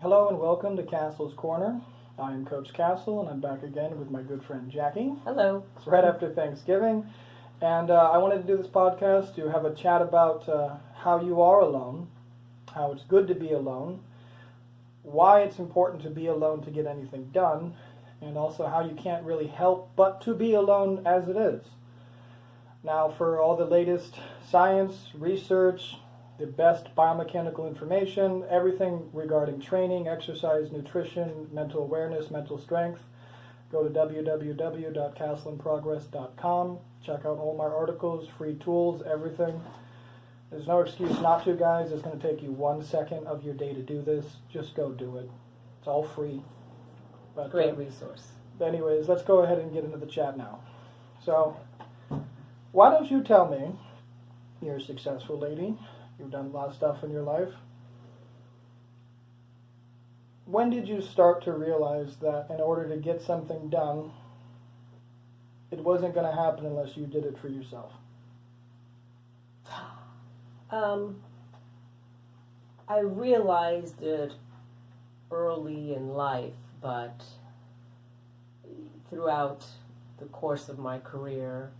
Hello and welcome to Castle's Corner. I am Coach Castle and I'm back again with my good friend Jackie. Hello. It's right after Thanksgiving and I wanted to do this podcast to have a chat about how you are alone, how it's good to be alone, why it's important to be alone to get anything done, and also how you can't really help but to be alone as it is. Now, for all the latest science, research, the best biomechanical information, everything regarding training, exercise, nutrition, mental awareness, mental strength, go to www.castleandprogress.com. Check out all my articles, free tools, everything. There's no excuse not to, guys. It's going to take you 1 second of your day to do this. Just go do it. It's all free. But, Great resource. Anyways, let's go ahead and get into the chat now. So, why don't you tell me, you're a successful lady, you've done a lot of stuff in your life. When did you start to realize that in order to get something done, it wasn't going to happen unless you did it for yourself? I realized it early in life, but throughout the course of my career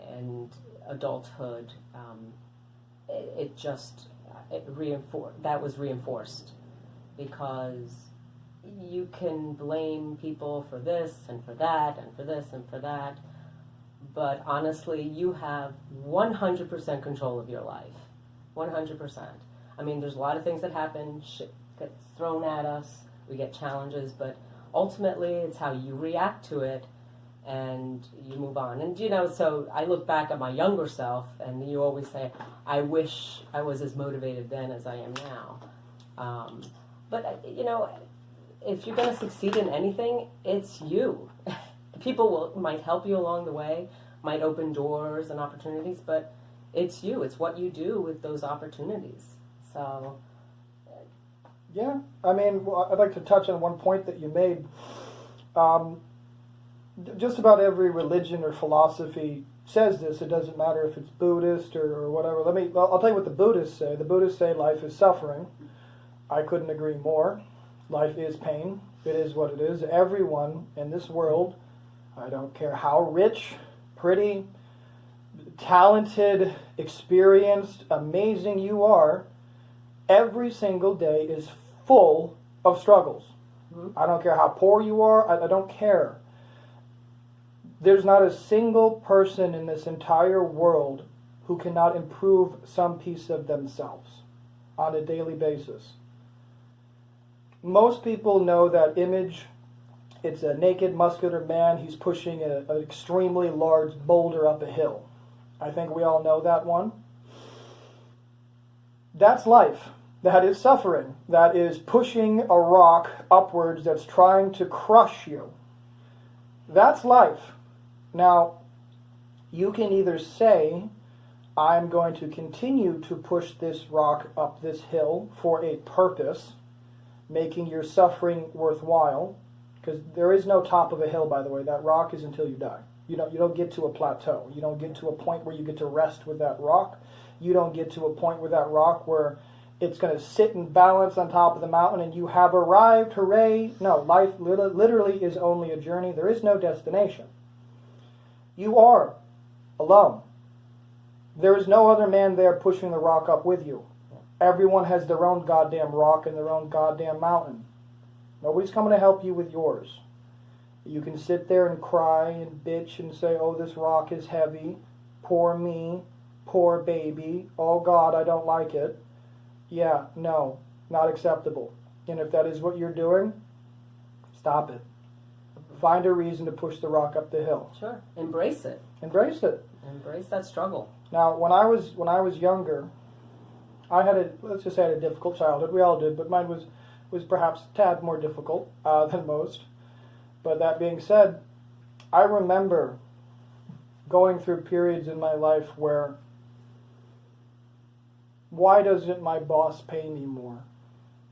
and adulthood, that was reinforced, because you can blame people for this and for that and for this and for that, but honestly, you have 100% control of your life. 100%. I mean, there's a lot of things that happen, shit gets thrown at us, we get challenges, but ultimately it's how you react to it and you move on. And, so I look back at my younger self, and you always say, I wish I was as motivated then as I am now. But if you're going to succeed in anything, it's you. People might help you along the way, might open doors and opportunities, but it's you. It's what you do with those opportunities. So, yeah, I mean, I'd like to touch on one point that you made. Just about every religion or philosophy says this. It doesn't matter if it's Buddhist or whatever. I'll tell you what the Buddhists say. The Buddhists say life is suffering. I couldn't agree more. Life is pain. It is what it is. Everyone in this world, I don't care how rich, pretty, talented, experienced, amazing you are, every single day is full of struggles. Mm-hmm. I don't care how poor you are. I don't care. There's not a single person in this entire world who cannot improve some piece of themselves on a daily basis. Most people know that image. It's a naked, muscular man. He's pushing an extremely large boulder up a hill. I think we all know that one. That's life. That is suffering. That is pushing a rock upwards that's trying to crush you. That's life. Now, you can either say, I'm going to continue to push this rock up this hill for a purpose, making your suffering worthwhile, because there is no top of a hill, by the way. That rock is until you die. You don't get to a plateau. You don't get to a point where you get to rest with that rock. You don't get to a point with that rock where it's going to sit and balance on top of the mountain and you have arrived, hooray. No, life literally is only a journey. There is no destination. You are alone. There is no other man there pushing the rock up with you. Everyone has their own goddamn rock and their own goddamn mountain. Nobody's coming to help you with yours. You can sit there and cry and bitch and say, oh, this rock is heavy. Poor me. Poor baby. Oh, God, I don't like it. Yeah, no, not acceptable. And if that is what you're doing, stop it. Find a reason to push the rock up the hill. Sure. Embrace it. Embrace it. Embrace that struggle. Now, when I was younger, let's just say I had a difficult childhood. We all did, but mine was perhaps a tad more difficult than most. But that being said, I remember going through periods in my life where, why doesn't my boss pay me more?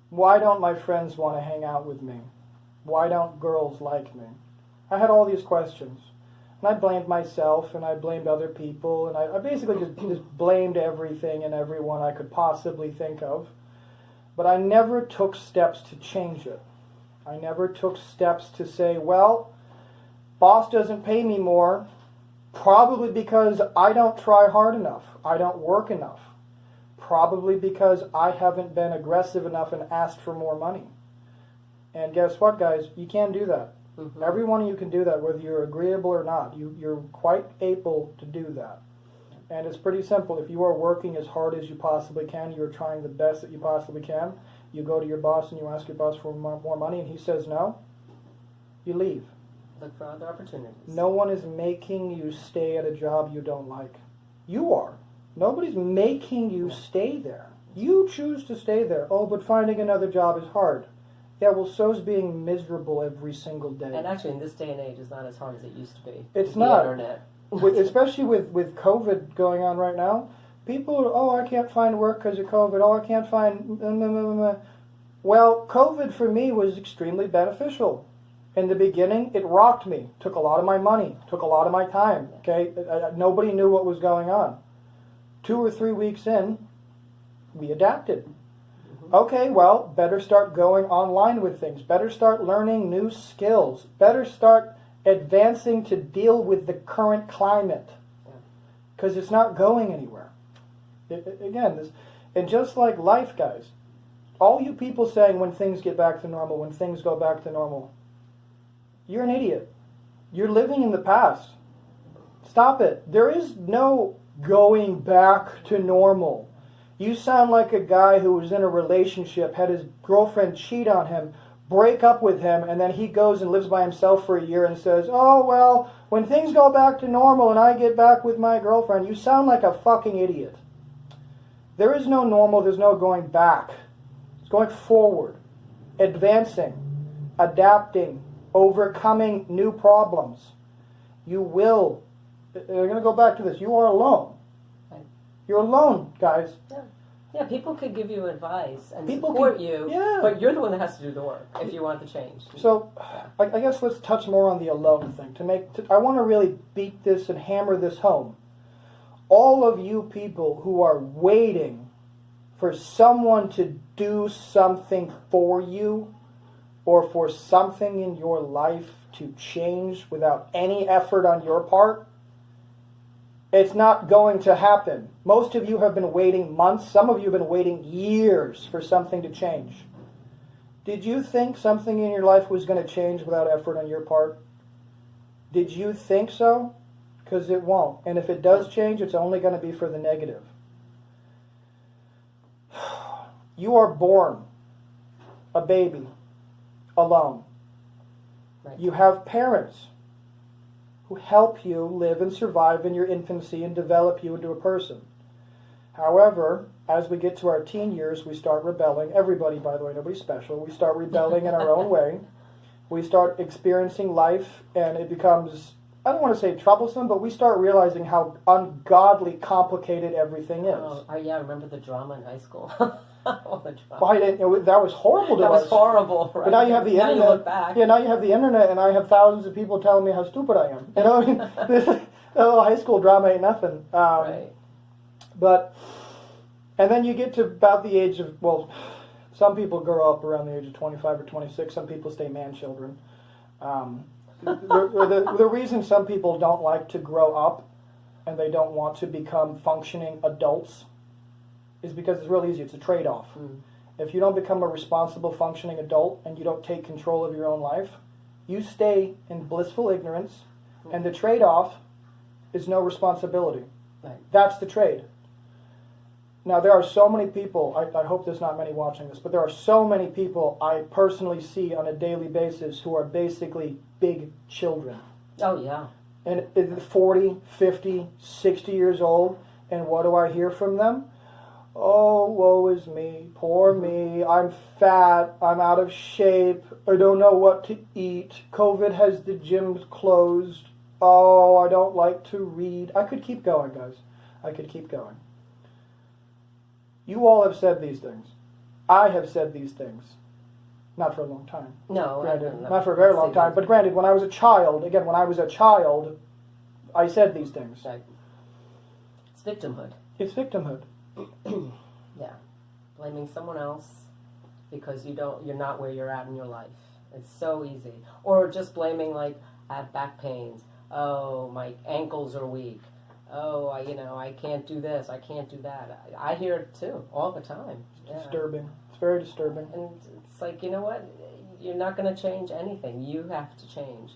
Why don't my friends want to hang out with me? Why don't girls like me? I had all these questions. And I blamed myself, and I blamed other people, and I basically just blamed everything and everyone I could possibly think of. But I never took steps to change it. I never took steps to say, well, boss doesn't pay me more, probably because I don't try hard enough. I don't work enough. Probably because I haven't been aggressive enough and asked for more money. And guess what, guys? You can do that. Mm-hmm. Every one of you can do that, whether you're agreeable or not. You're quite able to do that. And it's pretty simple. If you are working as hard as you possibly can, you're trying the best that you possibly can, you go to your boss and you ask your boss for more money and he says no, you leave. Look for other opportunities. No one is making you stay at a job you don't like. You are. Nobody's making you stay there. You choose to stay there. Oh, but finding another job is hard. Yeah, well, so's being miserable every single day. And actually, in this day and age, it's not as hard as it used to be. It's the not. Internet. Especially with COVID going on right now, people are, oh, I can't find work because of COVID. Oh, I can't find... Well, COVID for me was extremely beneficial. In the beginning, it rocked me. Took a lot of my money. Took a lot of my time. Okay, nobody knew what was going on. 2 or 3 weeks in, we adapted. Okay, well, better start going online with things. Better start learning new skills. Better start advancing to deal with the current climate. Because it's not going anywhere. And just like life, guys, all you people saying when things get back to normal, when things go back to normal, you're an idiot. You're living in the past. Stop it. There is no going back to normal. You sound like a guy who was in a relationship, had his girlfriend cheat on him, break up with him, and then he goes and lives by himself for a year and says, oh, well, when things go back to normal and I get back with my girlfriend, you sound like a fucking idiot. There is no normal, there's no going back. It's going forward, advancing, adapting, overcoming new problems. You will. I'm going to go back to this. You are alone. You're alone, guys. Yeah, people could give you advice and People support can- you, yeah. but you're the one that has to do the work if you want the change. So, I guess let's touch more on the alone thing. I want to really beat this and hammer this home. All of you people who are waiting for someone to do something for you or for something in your life to change without any effort on your part, it's not going to happen. Most of you have been waiting months. Some of you have been waiting years for something to change. Did you think something in your life was going to change without effort on your part? Did you think so? Because it won't. And if it does change, it's only going to be for the negative. You are born a baby alone. Right. You have parents who help you live and survive in your infancy and develop you into a person. However, as we get to our teen years, we start rebelling. Everybody, by the way, nobody's special. We start rebelling in our own way. We start experiencing life, and it becomes, I don't want to say troublesome, but we start realizing how ungodly complicated everything is. Oh, yeah, I remember the drama in high school. Oh, the drama. Well, that was horrible to us. That was horrible, right? But now you have the Now internet. you look back. Yeah, now you have the internet, and I have thousands of people telling me how stupid I am. You know, I mean, that little high school drama ain't nothing. Right. But, and then you get to about the age of, well, some people grow up around the age of 25 or 26. Some people stay man-children. The reason some people don't like to grow up and they don't want to become functioning adults is because it's real easy. It's a trade-off. If you don't become a responsible, functioning adult and you don't take control of your own life, you stay in blissful ignorance, and the trade-off is no responsibility. Right. That's the trade. Now, there are so many people, I hope there's not many watching this, but there are so many people I personally see on a daily basis who are basically big children. Oh, yeah. And 40, 50, 60 years old, and what do I hear from them? Oh, woe is me, poor me, I'm fat, I'm out of shape, I don't know what to eat, COVID has the gyms closed, oh, I don't like to read. I could keep going, guys. I could keep going. You all have said these things. I have said these things. Not for a long time. No. Granted, not for a very long time, but granted, when I was a child, I said these things. Right. It's victimhood. It's victimhood. Yeah. Blaming someone else. because you're not where you're at in your life. It's so easy. Or just blaming, like, I have back pains. Oh, my ankles are weak. Oh, I can't do this. I can't do that. I hear it too all the time. It's disturbing. It's very disturbing. And it's like, you know what? You're not going to change anything. You have to change.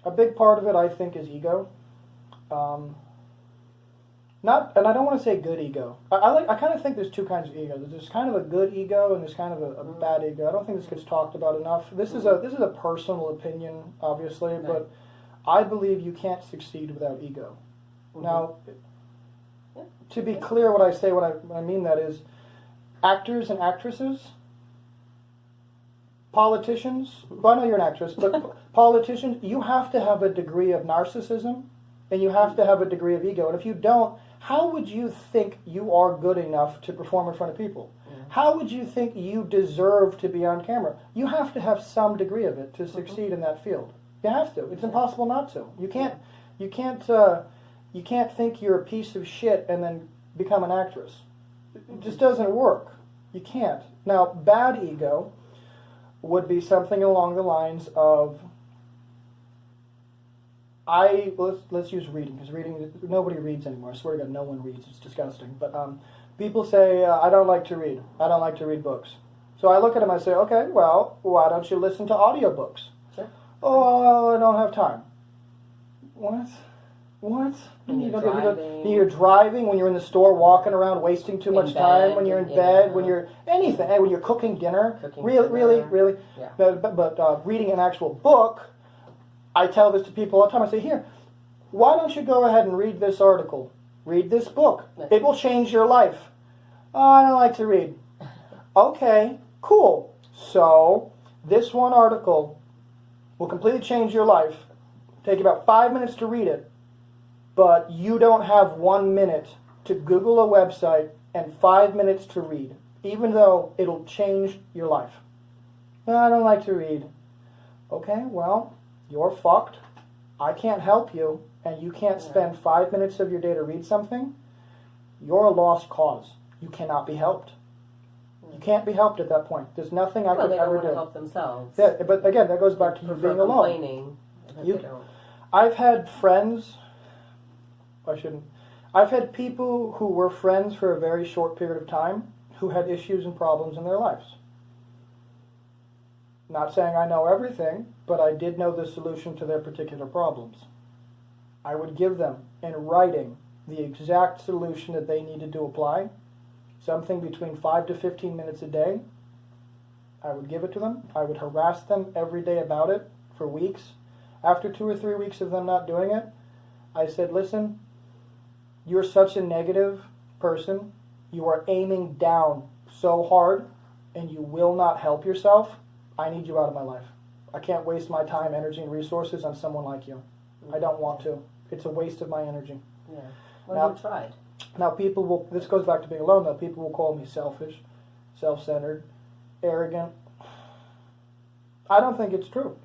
A big part of it, I think, is ego. And I don't want to say good ego. I kind of think there's two kinds of ego. There's kind of a good ego and there's kind of a bad ego. I don't think this gets talked about enough. This is a personal opinion, obviously, Right. but I believe you can't succeed without ego. Now, to be clear, what I say, what I mean that is, actors and actresses, politicians. Well, I know you're an actress, but politicians, you have to have a degree of narcissism, and you have to have a degree of ego. And if you don't, how would you think you are good enough to perform in front of people? How would you think you deserve to be on camera? You have to have some degree of it to succeed in that field. You have to. It's impossible not to. You can't think you're a piece of shit and then become an actress. It just doesn't work. You can't. Now, bad ego would be something along the lines of, let's use reading, because reading, nobody reads anymore. I swear to God, no one reads. It's disgusting. But people say, I don't like to read. I don't like to read books. So I look at them and I say, okay, well, why don't you listen to audiobooks? Sure. Oh, I don't have time. What? What? When You're driving, when you're in the store, walking around, wasting too much time, when you're in bed, when you're anything, when you're cooking dinner. Really. Yeah. But reading an actual book, I tell this to people all the time. I say, here, why don't you go ahead and read this article? Read this book. It will change your life. Oh, I don't like to read. Okay, cool. So, this one article will completely change your life. Take about 5 minutes to read it. But you don't have 1 minute to Google a website and 5 minutes to read, even though it'll change your life. No, I don't like to read. Okay, well, you're fucked. I can't help you, and you can't spend 5 minutes of your day to read something. You're a lost cause. You cannot be helped. You can't be helped at that point. There's nothing I could they ever don't want do. to help themselves. Yeah, but again, that goes back to you being alone. Complaining. I've had friends... I've had people who were friends for a very short period of time who had issues and problems in their lives. Not saying I know everything, but I did know the solution to their particular problems. I would give them, in writing, the exact solution that they needed to apply, something between 5 to 15 minutes a day. I would give it to them. I would harass them every day about it for weeks. After 2 or 3 weeks of them not doing it, I said, listen, you're such a negative person. You are aiming down so hard, and you will not help yourself. I need you out of my life. I can't waste my time, energy, and resources on someone like you. I don't want to. It's a waste of my energy. Yeah. Well, you tried. Now, people will, this goes back to being alone, though. People will call me selfish, self-centered, arrogant. I don't think it's true.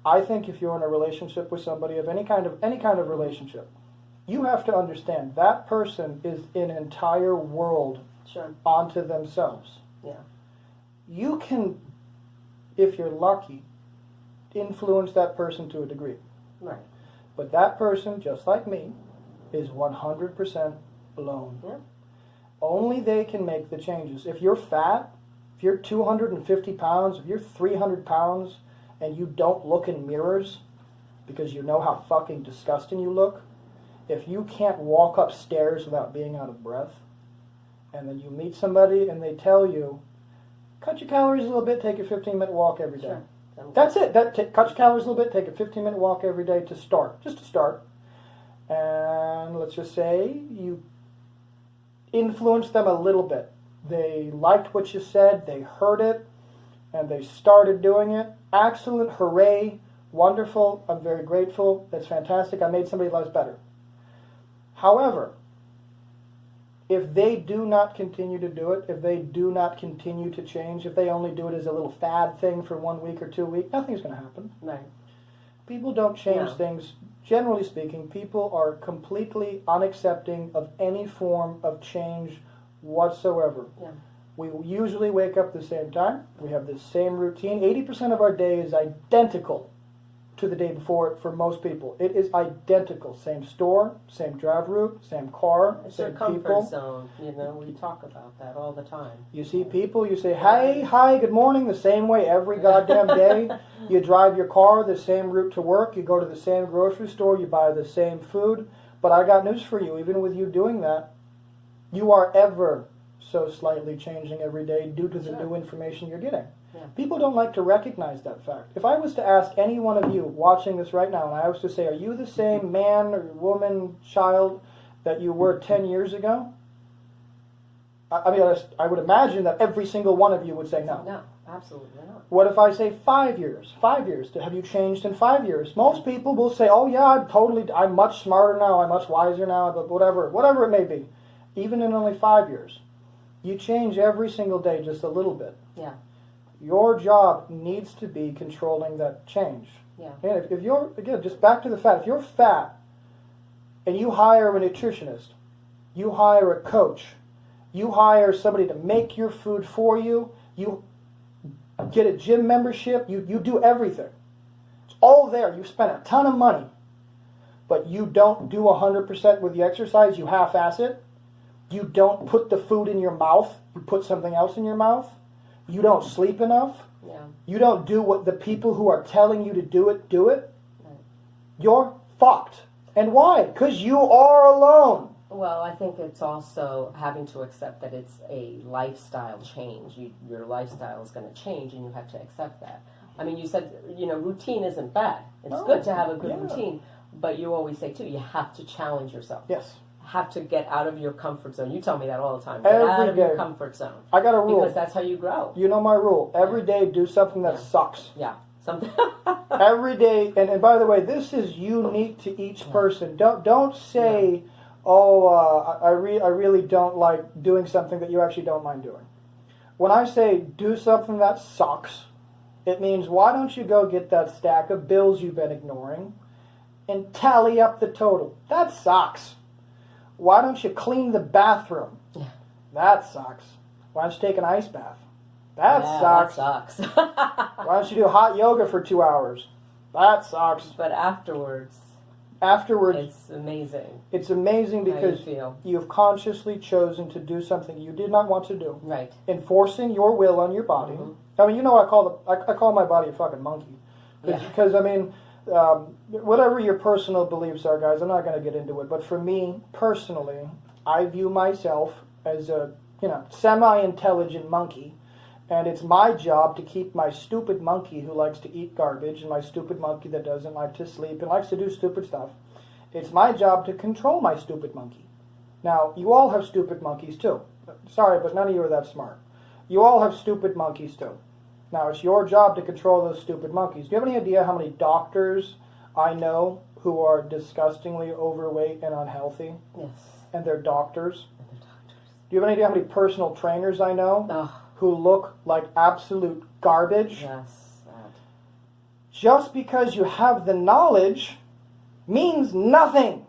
I think if you're in a relationship with somebody of any kind of relationship, you have to understand that person is an entire world onto themselves. Yeah. You can, if you're lucky, influence that person to a degree. Right. But that person, just like me, is 100% alone. Yeah. Only they can make the changes. If you're fat, if you're 250 pounds, if you're 300 pounds, and you don't look in mirrors because you know how fucking disgusting you look, if you can't walk upstairs without being out of breath, and then you meet somebody and they tell you, cut your calories a little bit, take a 15-minute walk every day. Sure. That's it. Cut your calories a little bit, take a 15-minute walk every day to start. Just to start. And let's just say you influenced them a little bit. They liked what you said, they heard it, and they started doing it. Excellent, hooray, wonderful, I'm very grateful, that's fantastic, I made somebody's life better. However, if they do not continue to do it, if they do not continue to change, if they only do it as a little fad thing for 1 week or 2 weeks, nothing's going to happen. Right. People don't change things. Generally speaking, people are completely unaccepting of any form of change whatsoever. Yeah. We usually wake up the same time. We have the same routine. 80% of our day is identical to the day before for most people. It is identical. Same store, same drive route, same car, It's same your comfort people. zone. You know, we talk about that all the time. You see people, you say, hey, hi, good morning, the same way every goddamn day. You drive your car the same route to work. You go to the same grocery store. You buy the same food. But I got news for you. Even with you doing that, you are ever so slightly changing every day due to the new information you're getting. Yeah. People don't like to recognize that fact. If I was to ask any one of you watching this right now, and I was to say, are you the same man or woman, child that you were 10 years ago? I would imagine that every single one of you would say no. No, absolutely not. What if I say 5 years? 5 years. Have you changed in 5 years? Most people will say, oh yeah, I'm much smarter now, I'm much wiser now, but whatever it may be. Even in only 5 years. You change every single day just a little bit. Yeah. Your job needs to be controlling that change. Yeah. And if you're, again, just back to the fact, if you're fat and you hire a nutritionist, you hire a coach, you hire somebody to make your food for you, you get a gym membership, you do everything. It's all there. You spend a ton of money, but you don't do 100% with the exercise, you half-ass it. You don't put the food in your mouth, you put something else in your mouth. You don't sleep enough. Yeah. You don't do what the people who are telling you to do it. Right. You're fucked. And why? Because you are alone. Well, I think it's also having to accept that it's a lifestyle change. Your lifestyle is going to change, and you have to accept that. I mean, you said, routine isn't bad. It's good to have a good routine, but you always say, too, you have to challenge yourself. Yes. Have to get out of your comfort zone. You tell me that all the time. Get out of your comfort zone. I got a rule. Because that's how you grow. You know my rule. Every day do something that sucks. Yeah. Something. Every day, and by the way, this is unique to each person. Don't say, I really don't like doing something that you actually don't mind doing. When I say do something that sucks, it means why don't you go get that stack of bills you've been ignoring and tally up the total. That sucks. Why don't you clean the bathroom? Yeah. That sucks. Why don't you take an ice bath? That sucks. That sucks. Why don't you do hot yoga for 2 hours? That sucks. But afterwards, it's amazing. It's amazing because you've consciously chosen to do something you did not want to do. Right. Enforcing your will on your body. Mm-hmm. I mean, I call my body a fucking monkey. Because, whatever your personal beliefs are, guys, I'm not going to get into it. But for me, personally, I view myself as a, semi-intelligent monkey. And it's my job to keep my stupid monkey who likes to eat garbage and my stupid monkey that doesn't like to sleep and likes to do stupid stuff. It's my job to control my stupid monkey. Now, you all have stupid monkeys too. Sorry, but none of you are that smart. You all have stupid monkeys too. Now, it's your job to control those stupid monkeys. Do you have any idea how many doctors I know who are disgustingly overweight and unhealthy? Yes. And they're doctors? Do you have any idea how many personal trainers I know who look like absolute garbage? Yes. Just because you have the knowledge means nothing.